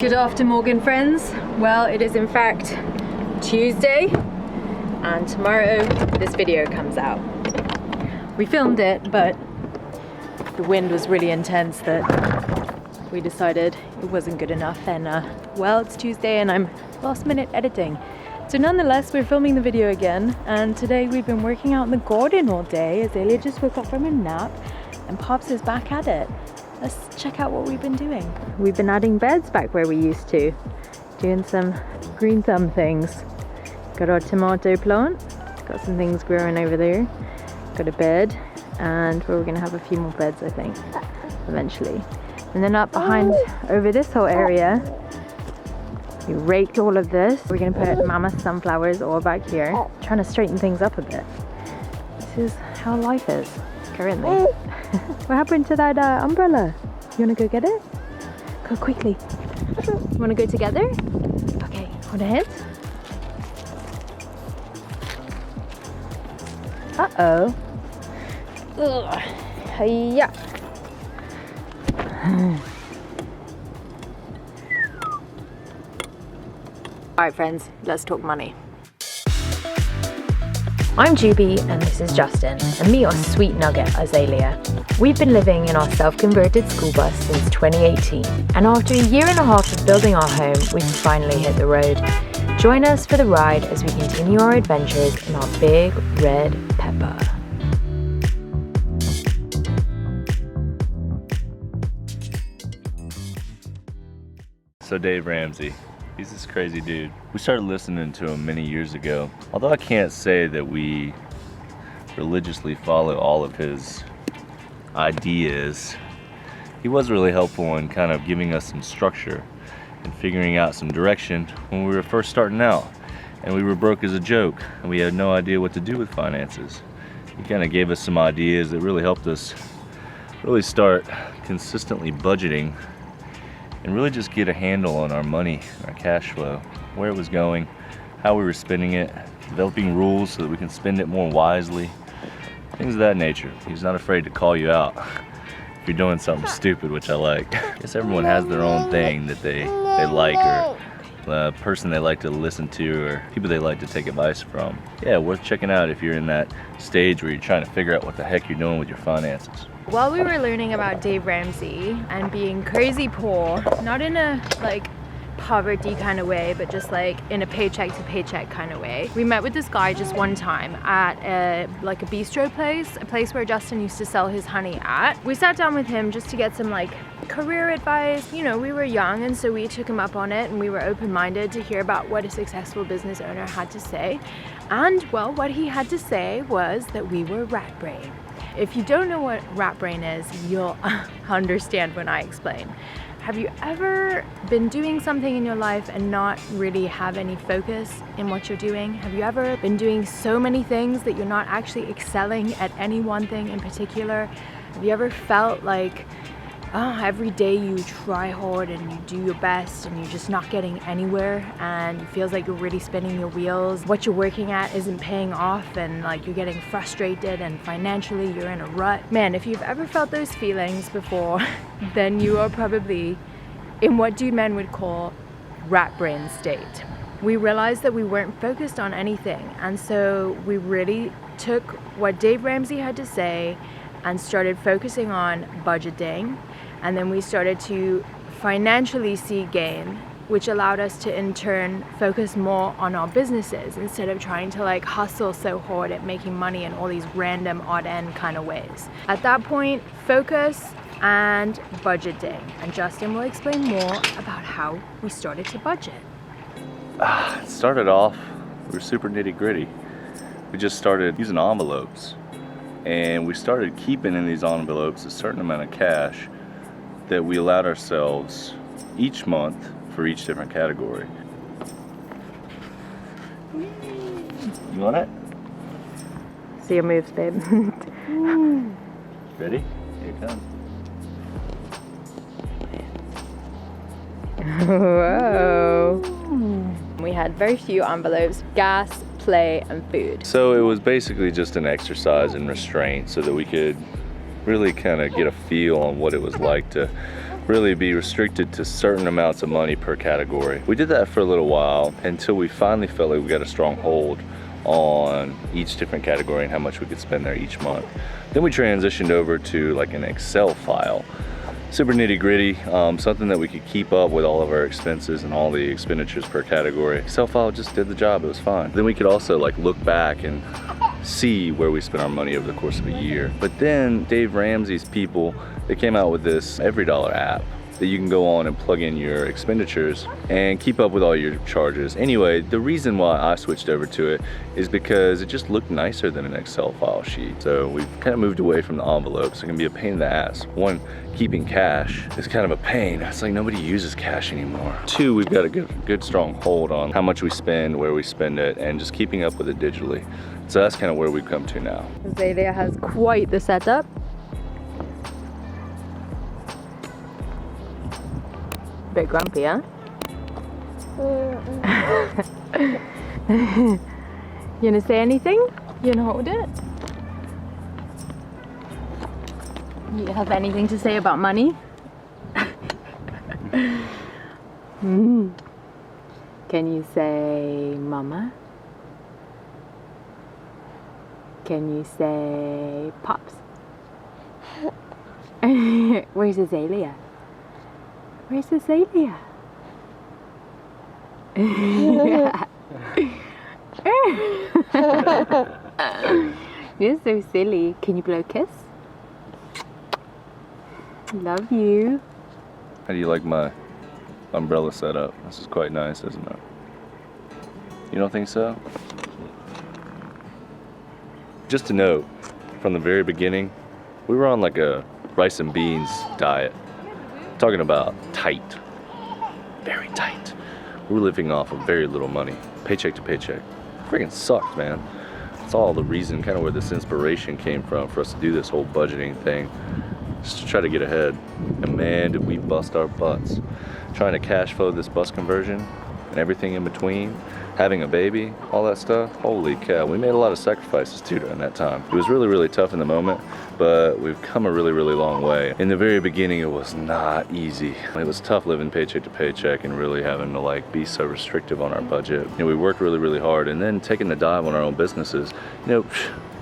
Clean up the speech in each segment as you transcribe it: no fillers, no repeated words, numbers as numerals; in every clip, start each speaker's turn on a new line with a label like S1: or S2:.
S1: Good afternoon, friends. Well, it is in fact Tuesday, and tomorrow this video comes out. We filmed it, but the wind was really intense that we decided it wasn't good enough, and well, it's Tuesday and I'm last minute editing. So nonetheless, we're filming the video again, and today we've been working out in the garden all day. Azalea just woke up from a nap and Pops is back at it. Let's check out what we've been doing. We've been adding beds back where we used to, doing some green thumb things. Got our tomato plant, got some things growing over there, got a bed, and we're gonna have a few more beds, I think, eventually. And then up behind, over this whole area, we raked all of this. We're gonna put mama sunflowers all back here, trying to straighten things up a bit. This is how life is currently. What happened to that umbrella? You wanna go get it? Go quickly. You wanna go together? Okay, hold hands. Uh-oh. Ugh. Hiya. Alright friends, let's talk money. I'm Juby and this is Justin, and me, our sweet nugget Azalea. We've been living in our self-converted school bus since 2018, and after a year and a half of building our home, we've finally hit the road. Join us for the ride as we continue our adventures in our big red pepper.
S2: So Dave Ramsey, he's this crazy dude. We started listening to him many years ago. Although I can't say that we religiously follow all of his ideas, he was really helpful in kind of giving us some structure and figuring out some direction when we were first starting out. And we were broke as a joke, and we had no idea what to do with finances. He kind of gave us some ideas that really helped us really start consistently budgeting and really just get a handle on our money, our cash flow, where it was going, how we were spending it, developing rules so that we can spend it more wisely, things of that nature. He's not afraid to call you out if you're doing something stupid, which I like. I guess everyone has their own thing that they like, or a person they like to listen to, or people they like to take advice from. Yeah, worth checking out if you're in that stage where you're trying to figure out what the heck you're doing with your finances.
S1: While we were learning about Dave Ramsey and being crazy poor, not in a like poverty kind of way, but just like in a paycheck to paycheck kind of way, we met with this guy just one time at a bistro place, a place where Justin used to sell his honey at. We sat down with him just to get some like career advice. You know, we were young, and so we took him up on it, and we were open-minded to hear about what a successful business owner had to say. And well, what he had to say was that we were rat brain. If you don't know what rat brain is, you'll understand when I explain. Have you ever been doing something in your life and not really have any focus in what you're doing? Have you ever been doing so many things that you're not actually excelling at any one thing in particular? Have you ever felt like every day you try hard and you do your best and you're just not getting anywhere, and it feels like you're really spinning your wheels? What you're working at isn't paying off, and like you're getting frustrated, and financially you're in a rut. Man, if you've ever felt those feelings before, then you are probably in what dude men would call rat brain state. We realized that we weren't focused on anything, and so we really took what Dave Ramsey had to say and started focusing on budgeting. And then we started to financially see gain, which allowed us to in turn focus more on our businesses instead of trying to like hustle so hard at making money in all these random odd end kind of ways. At that point, focus and budgeting. And Justin will explain more about how we started to budget.
S2: It started off, we were super nitty gritty. We just started using envelopes, and we started keeping in these envelopes a certain amount of cash that we allowed ourselves each month for each different category. You want it?
S1: See your moves, babe.
S2: Ready? Here it comes.
S1: Whoa. We had very few envelopes: gas, play, and food.
S2: So it was basically just an exercise in restraint so that we could really kind of get a feel on what it was like to really be restricted to certain amounts of money per category. We did that for a little while until we finally felt like we got a strong hold on each different category and how much we could spend there each month. Then we transitioned over to like an Excel file. Super nitty gritty, something that we could keep up with all of our expenses and all the expenditures per category. Excel file just did the job, it was fine. Then we could also like look back and see where we spent our money over the course of a year. But then Dave Ramsey's people, they came out with this EveryDollar app that you can go on and plug in your expenditures and keep up with all your charges. Anyway, the reason why I switched over to it is because it just looked nicer than an Excel file sheet. So we've kind of moved away from the envelopes. It can be a pain in the ass. One, keeping cash is kind of a pain. It's like nobody uses cash anymore. Two, we've got a good strong hold on how much we spend, where we spend it, and just keeping up with it digitally. So that's kind of where we've come to now.
S1: Azalea has quite the setup. Bit grumpy, huh? You gonna say anything? You gonna hold it? You have anything to say about money? Can you say mama? Can you say pops? Where's Azalea? Where's Azalea? You're so silly. Can you blow a kiss? Love you.
S2: How do you like my umbrella setup? This is quite nice, isn't it? You don't think so? Just to note, from the very beginning, we were on like a rice and beans diet. Talking about tight, very tight. We were living off of very little money, paycheck to paycheck. Freaking sucked, man. That's all the reason, kind of where this inspiration came from for us to do this whole budgeting thing, just to try to get ahead. And man, did we bust our butts. Trying to cash flow this bus conversion and everything in between, having a baby, all that stuff. Holy cow, we made a lot of sacrifices too during that time. It was really, really tough in the moment, but we've come a really, really long way. In the very beginning, it was not easy. It was tough living paycheck to paycheck and really having to like be so restrictive on our budget. You know, we worked really, really hard, and then taking the dive on our own businesses, you know,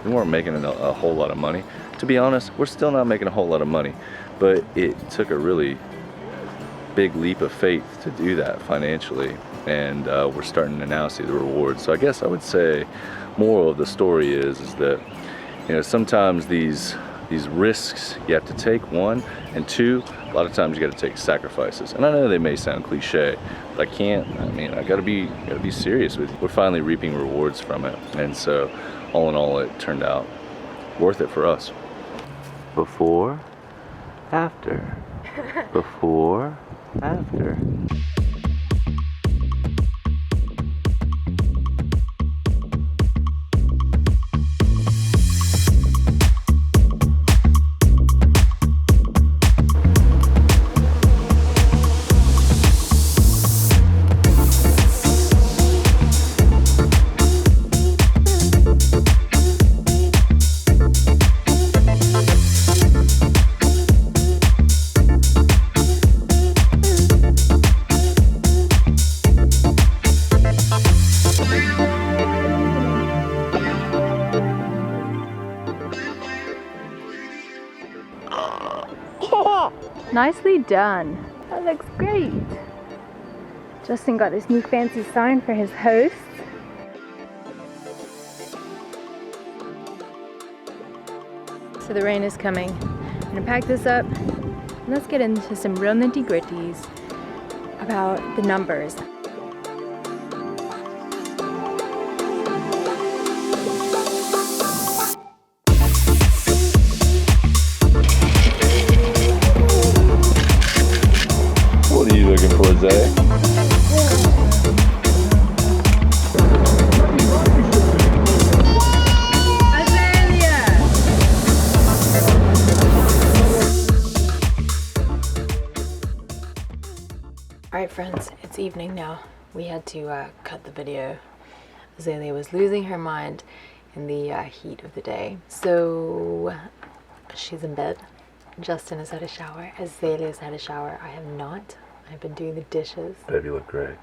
S2: we weren't making a whole lot of money. To be honest, we're still not making a whole lot of money, but it took a really big leap of faith to do that financially, and we're starting to now see the rewards. So I guess I would say moral of the story is that, you know, sometimes these risks you have to take, one, and two, a lot of times you got to take sacrifices. And I know they may sound cliche, but I gotta be serious with you. We're finally reaping rewards from it, and so all in all, it turned out worth it for us. Before, after. Before, after.
S1: Nicely done. That looks great. Justin got this new fancy sign for his host. So the rain is coming. I'm gonna pack this up and let's get into some real nitty-gritties about the numbers.
S2: What are you looking for, Zay?
S1: Alright friends, it's evening now. We had to cut the video. Azalea was losing her mind in the heat of the day. So she's in bed Justin has had a shower. Azalea's had a shower. I have not. I've been doing the dishes.
S2: Baby look great.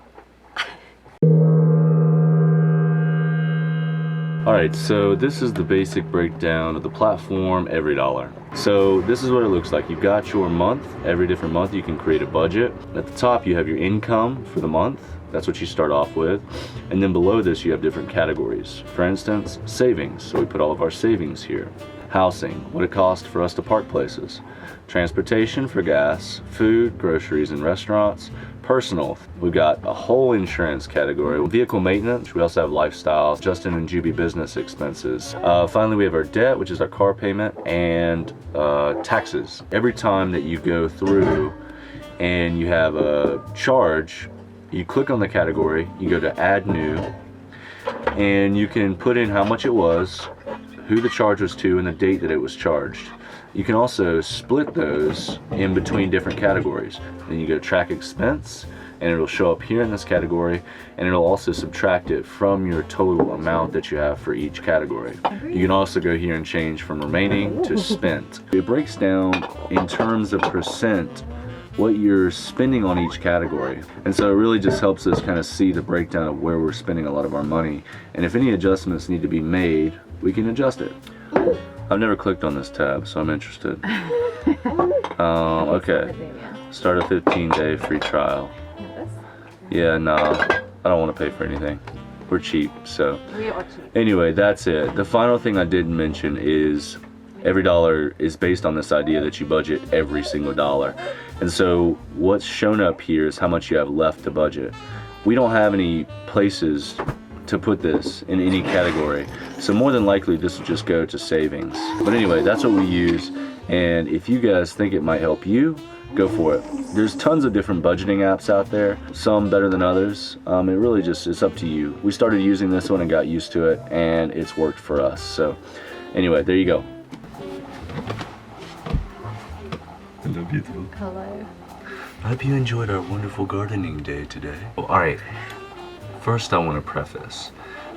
S2: Alright, so this is the basic breakdown of the platform every dollar. So this is what it looks like. You've got your month. Every different month you can create a budget. At the top you have your income for the month. That's what you start off with. And then below this you have different categories. For instance, savings. So we put all of our savings here. Housing, what it costs for us to park places. Transportation for gas, food, groceries, and restaurants. Personal, we've got a whole insurance category. Vehicle maintenance, we also have lifestyle, Justin and Juby business expenses. Finally, we have our debt, which is our car payment, and taxes. Every time that you go through and you have a charge, you click on the category, you go to add new, and you can put in how much it was, who the charge was to, and the date that it was charged. You can also split those in between different categories. Then you go track expense, and it'll show up here in this category, and it'll also subtract it from your total amount that you have for each category. You can also go here and change from remaining to spent. It breaks down in terms of percent what you're spending on each category. And so it really just helps us kind of see the breakdown of where we're spending a lot of our money. And if any adjustments need to be made, we can adjust it. I've never clicked on this tab, so I'm interested. Okay. Start a 15-day free trial. Yeah, nah, I don't want to pay for anything. We're cheap, so.
S1: We are cheap.
S2: Anyway, that's it. The final thing I didn't mention is every dollar is based on this idea that you budget every single dollar. And so what's shown up here is how much you have left to budget. We don't have any places to put this in any category. So more than likely this will just go to savings. But anyway, that's what we use. And if you guys think it might help you, go for it. There's tons of different budgeting apps out there, some better than others. It really just, it's up to you. We started using this one and got used to it, and it's worked for us. So anyway, there you go. Hello, beautiful.
S1: Hello.
S2: I hope you enjoyed our wonderful gardening day today. All right. First, I want to preface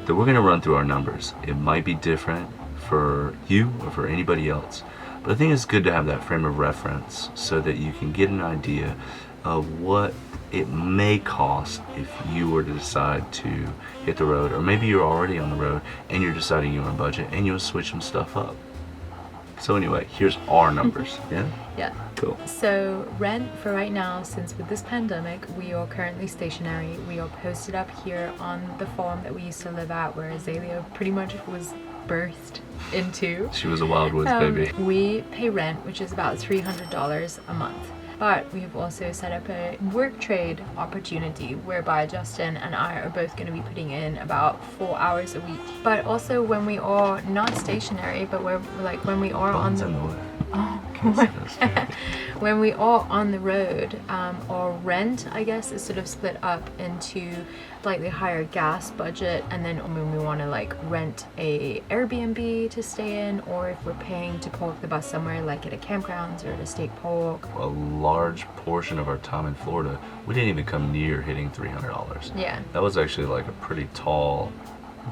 S2: that we're going to run through our numbers. It might be different for you or for anybody else, but I think it's good to have that frame of reference so that you can get an idea of what it may cost if you were to decide to hit the road, or maybe you're already on the road and you're deciding you're on budget and you'll switch some stuff up. So anyway, here's our numbers. Yeah?
S1: Yeah.
S2: Cool.
S1: So rent for right now, since with this pandemic, we are currently stationary. We are posted up here on the farm that we used to live at, where Azalea pretty much was birthed into.
S2: She was a Wild Woods baby.
S1: We pay rent, which is about $300 a month. But we have also set up a work trade opportunity whereby Justin and I are both going to be putting in about 4 hours a week. But also when we are not stationary, but we're like when we are on the when we are on the road, our rent, I guess, is sort of split up into slightly higher gas budget, and then when we want to like rent a Airbnb to stay in, or if we're paying to park the bus somewhere like at a campground or at a state park.
S2: A large portion of our time in Florida, we didn't even come near hitting $300.
S1: Yeah.
S2: That was actually like a pretty tall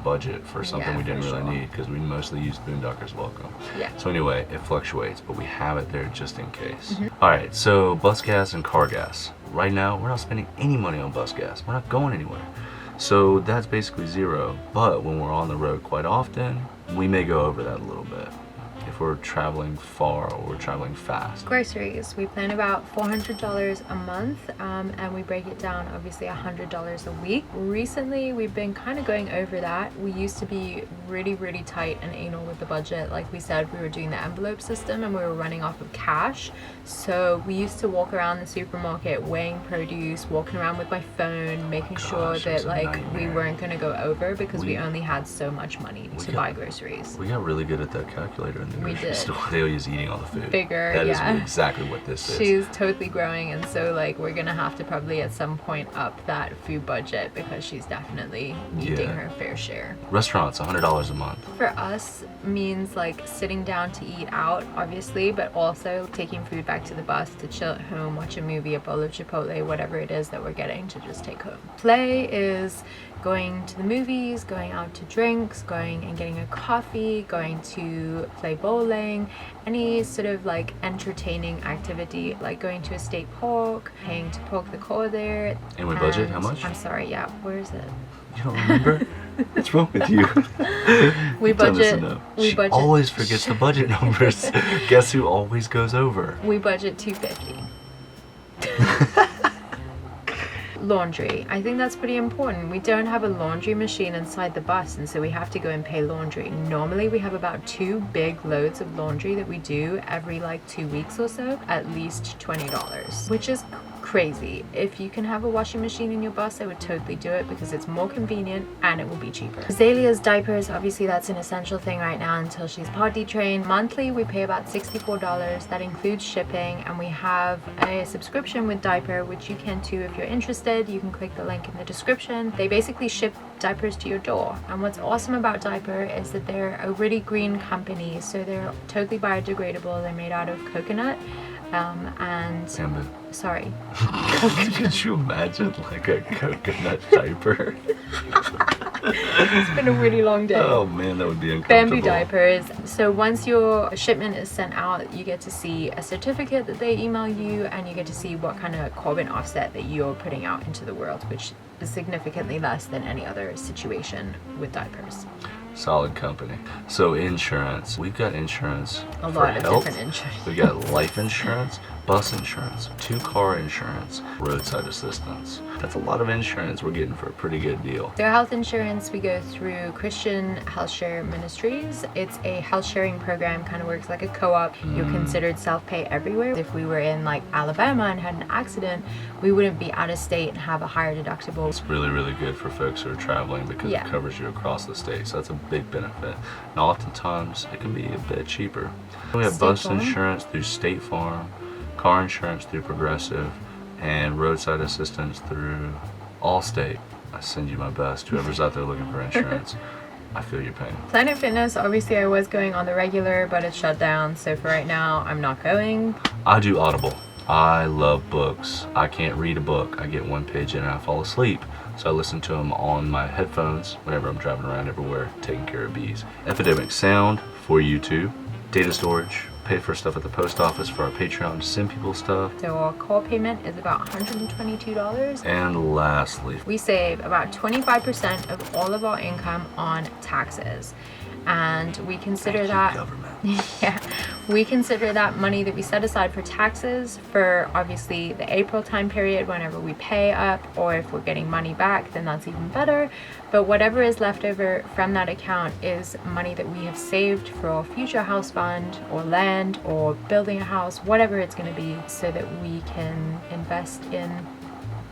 S2: budget for something
S1: Yeah,
S2: we didn't
S1: for
S2: really
S1: sure.
S2: need, because we mostly used Boondockers Welcome.
S1: Yeah.
S2: So anyway, it fluctuates, but we have it there just in case. All right, so bus gas and car gas. Right now, we're not spending any money on bus gas. We're not going anywhere. So that's basically zero. But when we're on the road quite often, we may go over that a little bit. If we're traveling far or we're traveling fast.
S1: Groceries, we plan about $400 a month, and we break it down obviously $100 a week. Recently we've been kind of going over that. We used to be really tight and anal with the budget. Like we said, we were doing the envelope system and we were running off of cash. So we used to walk around the supermarket weighing produce, walking around with my phone, making sure that like we weren't going to go over, because we only had so much money to buy groceries.
S2: We got really good at that calculator in the grocery store. Leo's eating all the food.
S1: Bigger,
S2: That
S1: yeah.
S2: is exactly what this is.
S1: She's totally growing, and so like we're gonna have to probably at some point up that food budget, because she's definitely eating her fair share.
S2: Restaurants, $100 a month.
S1: For us means like sitting down to eat out, obviously, but also taking food back to the bus to chill at home, watch a movie, a bowl of Chipotle, whatever it is that we're getting to just take home. Play is going to the movies, going out to drinks, going and getting a coffee, going to play bowling bowling, any sort of like entertaining activity, like going to a state park, paying to park the car there.
S2: And we budget how much?
S1: I'm sorry, yeah, where is it?
S2: You don't remember? What's wrong with you?
S1: We budget.
S2: She always forgets the budget numbers. Guess who always goes over?
S1: We budget $250. Laundry. I think that's pretty important. We don't have a laundry machine inside the bus, and so we have to go and pay laundry. Normally we have about 2 big loads of laundry that we do every like 2 weeks or so, at least $20, which is crazy. If you can have a washing machine in your bus, I would totally do it because it's more convenient and it will be cheaper. Azalea's diapers, obviously that's an essential thing right now until she's potty trained. Monthly we pay about $64. That includes shipping, and we have a subscription with Diaper, which you can too if you're interested. You can click the link in the description. They basically ship diapers to your door, and what's awesome about Diaper is that they're a really green company, so they're totally biodegradable. They're made out of coconut and
S2: Bamboo.
S1: sorry.
S2: Could you imagine like a coconut diaper?
S1: It's been a really long day.
S2: Oh man, that would be uncomfortable.
S1: Bamboo diapers. So once your shipment is sent out, you get to see a certificate that they email you, and you get to see what kind of carbon offset that you're putting out into the world, which is significantly less than any other situation with diapers.
S2: Solid company. So insurance. We've got insurance
S1: A
S2: for
S1: lot of
S2: health.
S1: different insurance.
S2: We've got life insurance, bus insurance, 2-car insurance, roadside assistance. That's a lot of insurance we're getting for a pretty good deal.
S1: Their health insurance, we go through Christian Health Share Ministries. It's a health sharing program, kind of works like a co-op. You're considered self-pay everywhere. If we were in like Alabama and had an accident, we wouldn't be out of state and have a higher deductible.
S2: It's really, really good for folks who are traveling because it covers you across the state. So that's a big benefit. And oftentimes it can be a bit cheaper. We have bus insurance through State Farm, car insurance through Progressive, and roadside assistance through Allstate. I send you my best. Whoever's out there looking for insurance, I feel your pain.
S1: Planet Fitness, obviously I was going on the regular, but it's shut down. So for right now, I'm not going.
S2: I do Audible. I love books. I can't read a book. I get one page in and I fall asleep. So I listen to them on my headphones whenever I'm driving around everywhere taking care of bees. Epidemic Sound for YouTube. Data storage. Pay for stuff at the post office for our Patreon to send people stuff.
S1: So our core payment is about $122.
S2: And lastly,
S1: we save about 25% of all of our income on taxes. And we consider that
S2: government.
S1: Yeah, we consider that money that we set aside for taxes for obviously the April time period whenever we pay up, or if we're getting money back, then that's even better. But whatever is left over from that account is money that we have saved for our future house fund or land or building a house, whatever it's going to be, so that we can invest in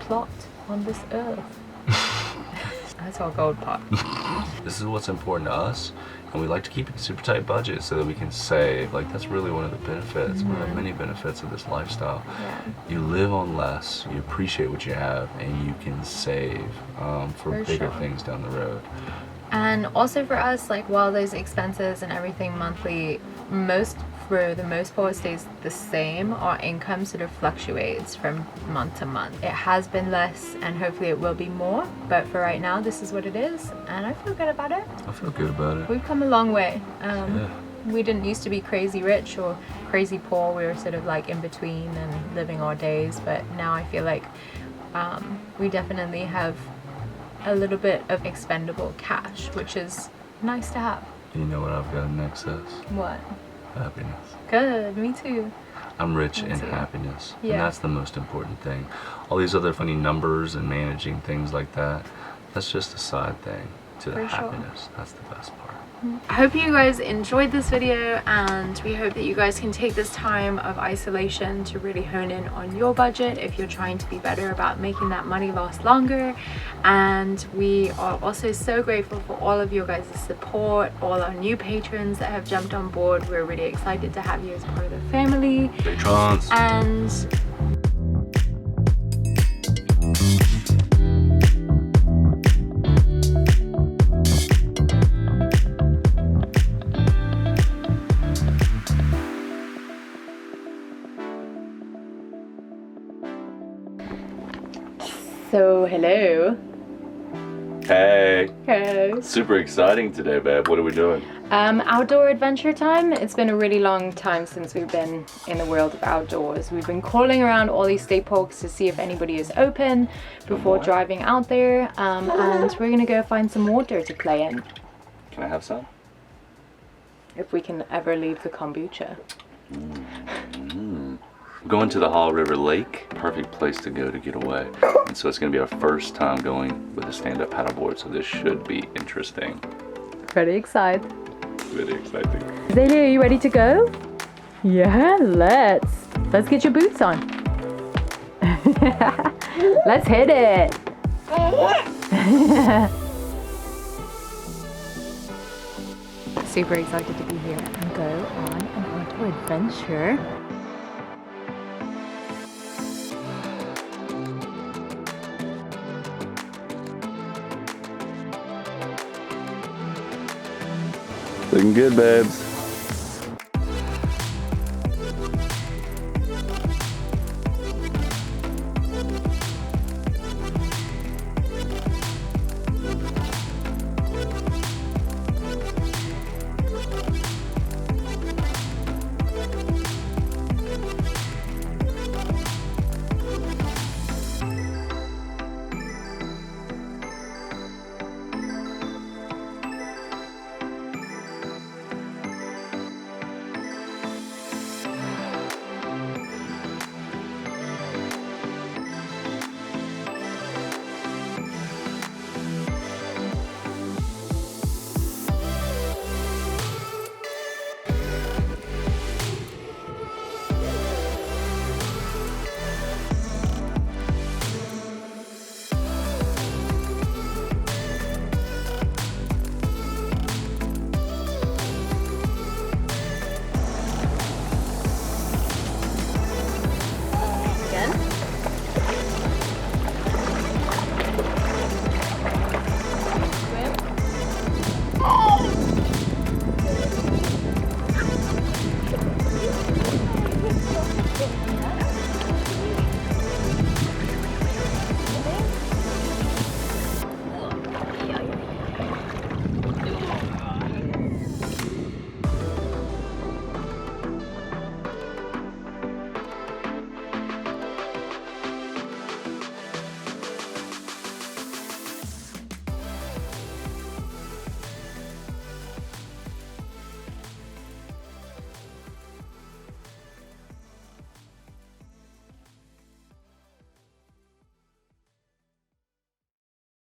S1: plot on this earth. That's our gold pot.
S2: This is what's important to us, and we like to keep it super tight budget so that we can save. Like, that's really one of the benefits, one of the many benefits of this lifestyle.
S1: Yeah.
S2: You live on less, you appreciate what you have, and you can save for bigger things down the road.
S1: And also for us, like, while those expenses and everything monthly, for the most part stays the same, our income sort of fluctuates from month to month. It has been less and hopefully it will be more, but for right now this is what it is, and I feel good about it.
S2: I feel good about it.
S1: We've come a long way. We didn't used to be crazy rich or crazy poor. We were sort of like in between and living our days, but now I feel like we definitely have a little bit of expendable cash, which is nice to have.
S2: You know what I've got in excess?
S1: What?
S2: Happiness.
S1: Good, me too.
S2: I'm rich in
S1: too.
S2: happiness,
S1: Yeah.
S2: and that's the most important thing. All these other funny numbers and managing things like that, that's just a side thing to the happiness. That's the best part.
S1: I hope you guys enjoyed this video, and we hope that you guys can take this time of isolation to really hone in on your budget if you're trying to be better about making that money last longer. And we are also so grateful for all of your guys' support, all our new patrons that have jumped on board. We're really excited to have you as part of the family.
S2: Patrons.
S1: And so hello.
S2: Hey.
S1: Okay.
S2: Super exciting today, babe. What are we doing?
S1: Outdoor adventure time. It's been a really long time since we've been in the world of outdoors. We've been calling around all these state parks to see if anybody is open before driving out there. And we're gonna go find some water to play in.
S2: Can I have some?
S1: If we can ever leave the kombucha.
S2: Going to the Hall River Lake, perfect place to go to get away. And so it's gonna be our first time going with a stand-up paddleboard, so this should be interesting.
S1: Pretty excited.
S2: Really exciting.
S1: Zaylee, are you ready to go? Yeah, let's get your boots on. Let's hit it. Super excited to be here and go on an outdoor adventure.
S2: Looking good, babes.